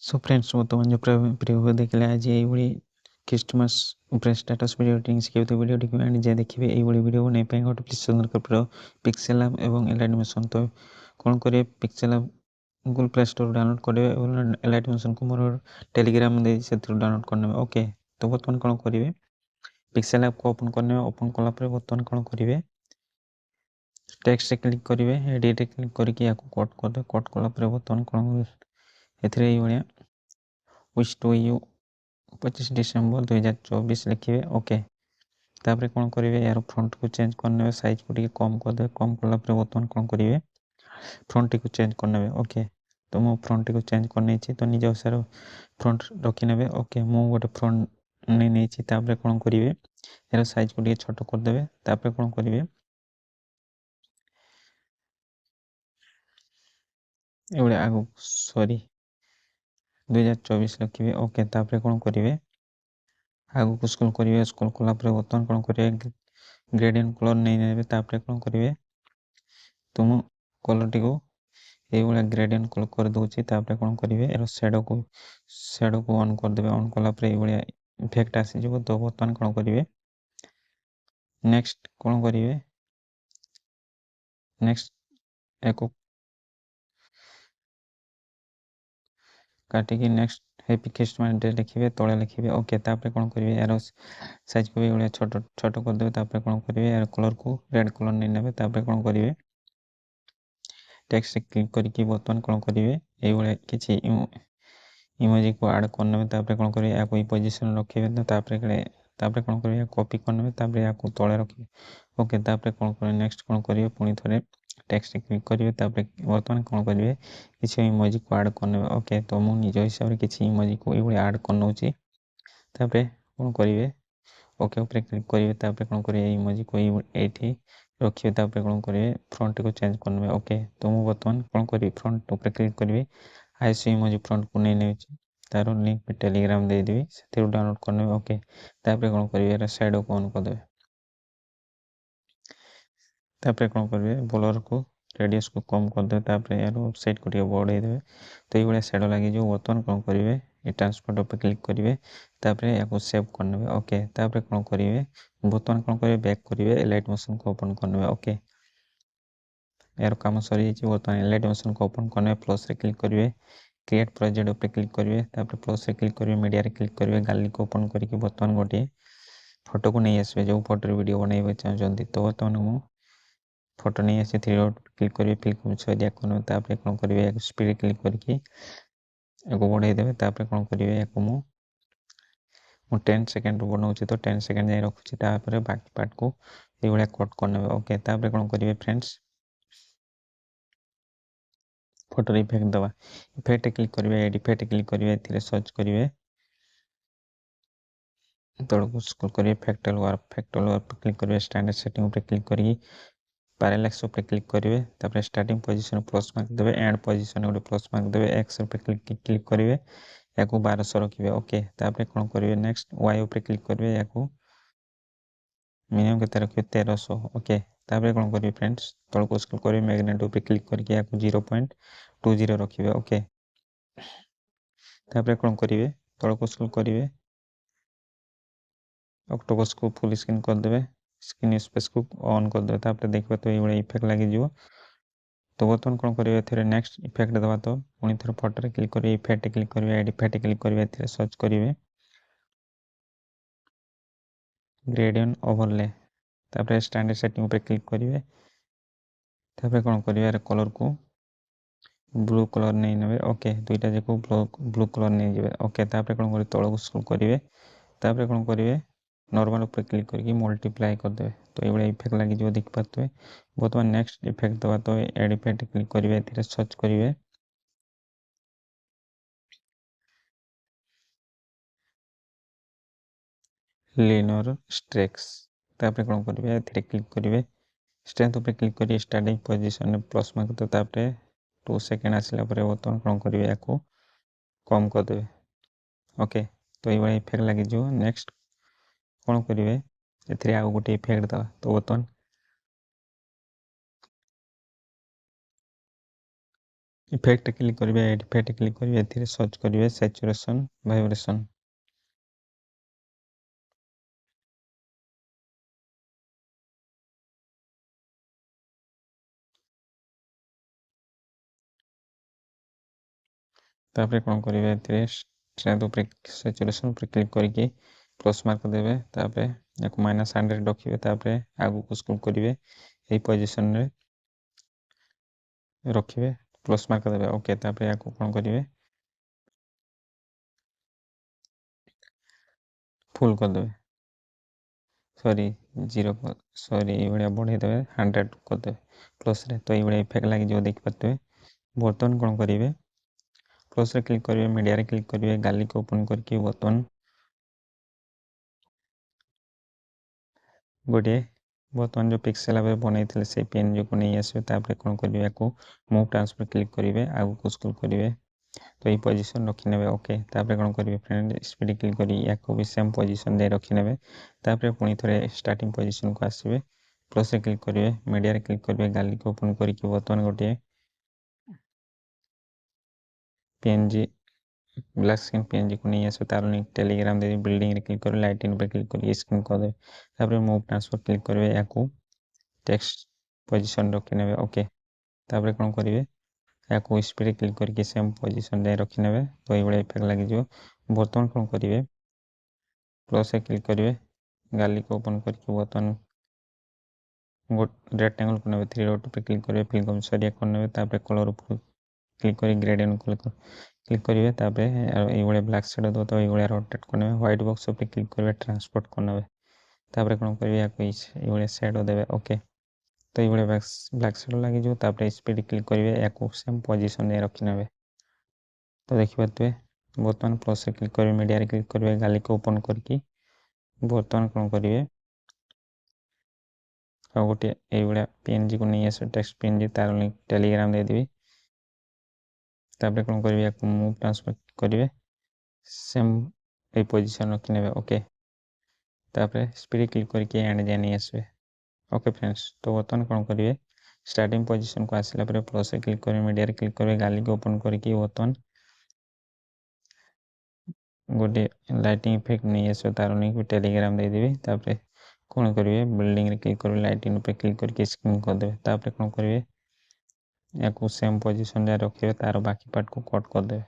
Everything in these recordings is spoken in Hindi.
सो फ्रेंड्स बर्तमान जो प्रिव्यू देखले आज ये क्रिसमस उपरे स्टेटस वीडियो एडिटिंग शिखे वीडियो एंड जे देखिए ये वीडियो नहीं पाए गोटे प्लीज सुंदर कर पिक्सेल लैब और एलाइटमेशन तो कौन करेंगे pixel lab Google play store download करेंगे और एलाइटमेशन को मोर टेलीग्राम से डाउनलोड करने ओके। तो बर्तमान कौन करेंगे पिक्सेल लैब को ओपन करने ओपन कलापर बर्तमान कौन करेंगे टेक्स्ट क्लिक करेंगे एडिट क्लिक करके कट करदे कट कलापर बर्तमान कौन a wish to you 25 December 2024 लिखे ओके। तापर कौन करेंगे यार फ्रंट को चेंज करने साइज को टी कम करदे कम कलापर बर्तमान कौन करेंगे फ्रंट टी को चेंज करने ओके। तो मो फ्रंट टी को चेंज करने तो निज अनुसार फ्रंट रखिने ओके मु गोटे फ्रंट नहीं कौन करेंगे यार साइज को टी छोट करदे तापर कौन करेंगे ये आग सॉरी 2024 लिखे ओके। तापर कौन करेंगे आग को स्क्रॉल करेंगे स्क्रॉल कलापर बर्तमान कौन करेंगे ग्रेडियंट कलर नहीं ने तापर कौन करेंगे तुम कलर टी को ये ग्रेडियंट कलर कर दूसरी तापर कौन करेंगे यार शेडो को ऑन करदे ऑन कलापर ये इफेक्ट आसीज तो बर्तमान कौन करेंगे नेक्स्ट कौन करेंगे नेक्स्ट एक काटिकी नेक्स्ट हैप्पी क्रिसमस डे लिखे तले लिखे ओके। तापर कौन करेंगे यार साइज को भी छोट छोट करदे तापर कौन करेंगे यार कलर को रेड कलर नहीं ने तापर कौन करेंगे टेक्स्ट क्लिक करके बर्तमान कौन करेंगे ये किसी इमोजी को ऐड करने तापर कौन करेंगे या कोई पोजीशन रखिए तापर कौन करेंगे कॉपी करने तापर या तले रखिए ओके। तापर कौन करेंगे नेक्स्ट कौन करेंगे पुणी थे टेक्स्ट क्लिक करेंगे तापर बर्तमान कौन करेंगे किसी इमोजी को ऐड करने ओके। तो मुझे निज हिसाब से किसी इमोजी को ये ऐड कर नौची तापर कौन करेंगे ओके ऊपर क्लिक करेंगे तापर कौन करेंगे इमोजी को ये रखिए तापर कौन करेंगे फ्रंट को चेंज करने ओके। तो मुझे बर्तमान कौन करी फ्रंट ऊपर क्लिक करेंगे आईसी इमोजी फ्रंट को नहीं ने तार लिंक पे टेलीग्राम दे देवी से डाउनलोड करने ओके। तापर कौन करेंगे शैडो को ऑन करदे तापर कौन करेंगे ब्लर को रेडियस को कम करदे तापर यार वेबसाइट को बढ़े देवे तो ये शैडो लगी जो बर्तमान कौन करेंगे ये ट्रांसपोर्ट पर क्लिक करेंगे तापर या सेव करने ओके। तापर कौन करेंगे बर्तमान कौन करेंगे बैक करेंगे एलाइटमेशन को ओपन करने ओके। यार कम सरी बर्तमान एलाइटमेशन को ओपन करने प्लस रे क्लिक करेंगे क्रिएट प्रोजेक्ट पर क्लिक करेंगे तापर प्लस रे क्लिक करेंगे मीडिया रे क्लिक करेंगे गैलरी को ओपन करके बर्तमान गोटे फोटो को नहीं आसवे जो फोटो वीडियो बनवा चाहते तो बर्तमान मुझे फोटो नहीं आसी थ्री डॉट क्लिक करेंगे फिल्म छदिया करने तापर कौन करेंगे स्पीड क्लिक करके बढ़ाई देवे तापर कौन करेंगे मुझे 10 सेकेंड बनाऊँ तो 10 सेकेंड जाए रखुच्छी तापर बाकी पार्ट को ये कट करने ओके। तापर कौन करेंगे फ्रेंड्स फोटो इफेक्ट दवा इफेक्ट क्लिक करेंगे इफेक्ट क्लिक करेंगे सर्च करेंगे तौक स्क्रॉल करेंगे फैक्टल वर्क पर क्लिक करेंगे स्टैंडर्ड सेटिंग पर क्लिक करेंगे पैरालैक्स पर क्लिक करेंगे तापर स्टार्टिंग पोजीशन प्लस मार्क देवे एंड पोजीशन गोटे प्लस मार्क देवे एक्स पर क्लिक करेंगे या 1200 रखिए ओके। तापर कौन करेंगे नेक्स्ट वाई पर क्लिक करेंगे या मिनिमम के रखिए 1300 ओके। तापर कौन करेंगे फ्रेंड्स तौक स्क्रॉल करेंगे मैग्नेट पर क्लिक करके या 0.20 रखिए ओके। तापर कौन करेंगे तौक स्क्रॉल करेंगे ऑक्टोपस को फुल स्क्रीन करदे स्क्रीन स्पेस को ऑन करदे तापर देखिए तो ये इफेक्ट लगी तो बर्तमान कौन करेंगे थे नेक्स्ट इफेक्ट दवा तो पुणी थे फोटो क्लिक करेंगे इफेक्ट क्लिक करेंगे इफेक्ट क्लिक करेंगे सर्च करेंगे ग्रेडियंट ओवरले तापर स्टैंडर्ड सेटिंग पर क्लिक करेंगे तापर कौन करेंगे कलर को ब्लू कलर नहीं ने ओके दुईटा जाक ब्लू कलर नहीं जाए ओके। तापर कौन करेंगे तौक स्क्रॉल करेंगे तापर कौन करेंगे नॉर्मल ऊपर क्लिक करके मल्टीप्लाई करदे तो ये इफेक्ट लगी देखी पारे बर्तमान नेक्स्ट इफेक्ट दवा तो एड इफेक्ट क्लिक करेंगे सर्च करेंगे लिनर स्ट्रेक्स तापर कौन करेंगे क्लिक करेंगे स्ट्रेंथ पर क्लिक करेंगे स्टार्टिंग पोजीशन प्लस मार्क तो तापर 2 सेकेंड आसला बर्तमान कौन करेंगे या कम करदे ओके। तो ये इफेक्ट लगी नेक्स्ट कौन करेंगे ए आउ गोटे इफेक्ट दवा तो बर्तमान इफेक्ट क्लिक करेंगे, इफेक्ट क्लिक करेंगे, एथिरे सर्च करेंगे सैचुरेशन वाइब्रेशन। तापर कौन करेंगे, एथिरे स्ट्रेंथ ऊपर सैचुरेशन ऊपर क्लिक करके प्लस मार्क देवे, तापर याको -100 रखिए, तापर आगु को स्क्रॉल करेंगे, यही पोजीशन रे रखिए, प्लस मार्क देवे। ओके, तापर याको कौन करेंगे, फुल कर देवे, सॉरी 0 सॉरी ये बढ़े देवे 100 कर देवे प्लस रे। तो ये इफेक्ट लगी जो देख पाते हैं। बर्तमान कौन करेंगे, प्लस रे क्लिक करेंगे, मीडिया रे क्लिक करेंगे, गाली को ओपन करके बर्तमान गोटे बर्तमान जो पिक्सेल भाव बनई से पेन जो नहीं आसो, कौन करेंगे, या मूव ट्रांसफर क्लिक करेंगे, आगु को स्क्रॉल करेंगे, तो ये पोजीशन रखी ने। ओके, तापर कौन करेंगे फ्रेंड, स्पीड क्लिक करी या भी सेम पोजीशन दे रखी ने। तापर पुणी थे स्टार्टिंग पोजीशन को आसवे, प्लस रे क्लिक करेंगे, मीडिया रे क्लिक करेंगे, गाली को ओपन करके बर्तमान गोटे पीएनजी ब्लैक स्क्रीन पीएनजी को नहीं आसो, तार लिंक टेलीग्राम दे बिल्डिंग रे क्लिक करेंगे, लाइटिंग पे क्लिक करेंगे, स्क्रीन कर दे। तापर मूव ट्रांसफर क्लिक करेंगे, या टेक्स्ट पोजीशन रखी ने। ओके, तापर कौन करेंगे, या स्पीड क्लिक करके सेम पोजीशन जाए रखी ने। तो ये इफेक्ट लगी। बर्तमान कौन करेंगे, प्लस से क्लिक करेंगे, गाली को ओपन करके बर्तमान रेक्टेंगल को ने 3 डॉट पे क्लिक करेंगे, फिल कम सरिया कर ने। तापर कलर ऊपर क्लिक करेंगे, ग्रेडियंट क्लिक करेंगे, तापर ये ब्लैक शेडो दो, तो ये रोटेट करने व्हाइट बॉक्स पे क्लिक करेंगे, ट्रांसपोर्ट करने। तापर कौन करेंगे, या शेडो देवे। ओके, तो ये ब्लैक शेडो लगी जो। तापर स्पीड क्लिक करेंगे, या सेम पोजीशन दे रखी ने। तो देखिए बर्तमान प्लस से क्लिक करेंगे, मीडिया रे क्लिक करेंगे, गाली को ओपन करके बर्तमान कौन करेंगे, और गोटे ये पीएनजी को नहीं आस, टेक्स्ट पीएनजी, तार लिंक टेलीग्राम दे देवी। तापर कौन करेंगे, या मूव ट्रांसफर करेंगे, सेम ए पोजीशन रखी ने। ओके, तापर स्पीड क्लिक करके एंड जाए नहीं आसवे। ओके फ्रेंड्स, तो बर्तमान कौन करेंगे, स्टार्टिंग पोजीशन को आसला प्लस से क्लिक करेंगे, मीडिया रे क्लिक करेंगे, गाली को ओपन करके बर्तमान गोटे लाइटिंग इफेक्ट नहीं आस, तार लिंक टेलीग्राम दे देवी। तापर कौन करेंगे, बिल्डिंग रे क्लिक करेंगे, लाइटिंग पे क्लिक करके स्क्रीन कर देवे। तापर कौन करेंगे, या सेम पोजीशन जाए रखिए, तार बाकी पार्ट को कट कर देवे।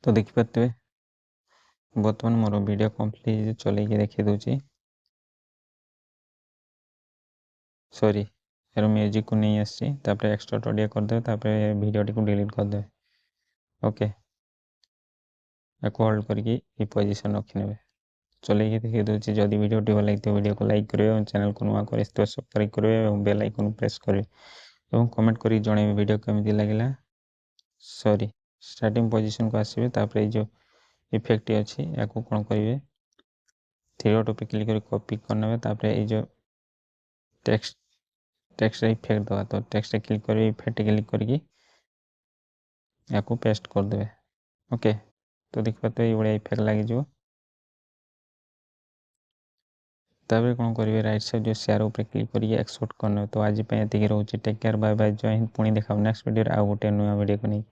तो देखिपे बर्तमान मोर वीडियो कंप्लीट चल देखी दूची, सॉरी यार म्यूजिक को नहीं आसी, एक्सट्रा ऑडियो कर दे, वीडियो टी को डिलीट कर दे। ओके, या होल्ड करके ये पोजीशन रखी ने। चल देखी दूची, जदि वीडियो टी भल लगे वीडियो को लाइक करेंगे और चैनल को नुआ कर सब्सक्राइब करेंगे और बेल आइकन प्रेस करेंगे और कमेंट करी जणे वीडियो केमती लगिला। सॉरी स्टार्टिंग पोजीशन को आसवे, तापर जो इफेक्ट अच्छी या कौन करेंगे, थ्री डॉट पे क्लिक कर कॉपी करने, तापर ये जो टेक्स्ट इफेक्ट दवा, तो टेक्स्ट क्लिक कर इफेक्ट क्लिक करके या पेस्ट कर देवे। ओके, तो देख पाते ये इफेक्ट लगी। तापर कौन करेंगे, राइट साइड जो शेयर ऊपर क्लिक करके एक्सपोर्ट करने। तो आज ये रोचे, टेक केयर, बाय बाय, जय हिंद। पुणी देखा नेक्स्ट वीडियो आउ गोटे नुआ वीडियो को नहीं।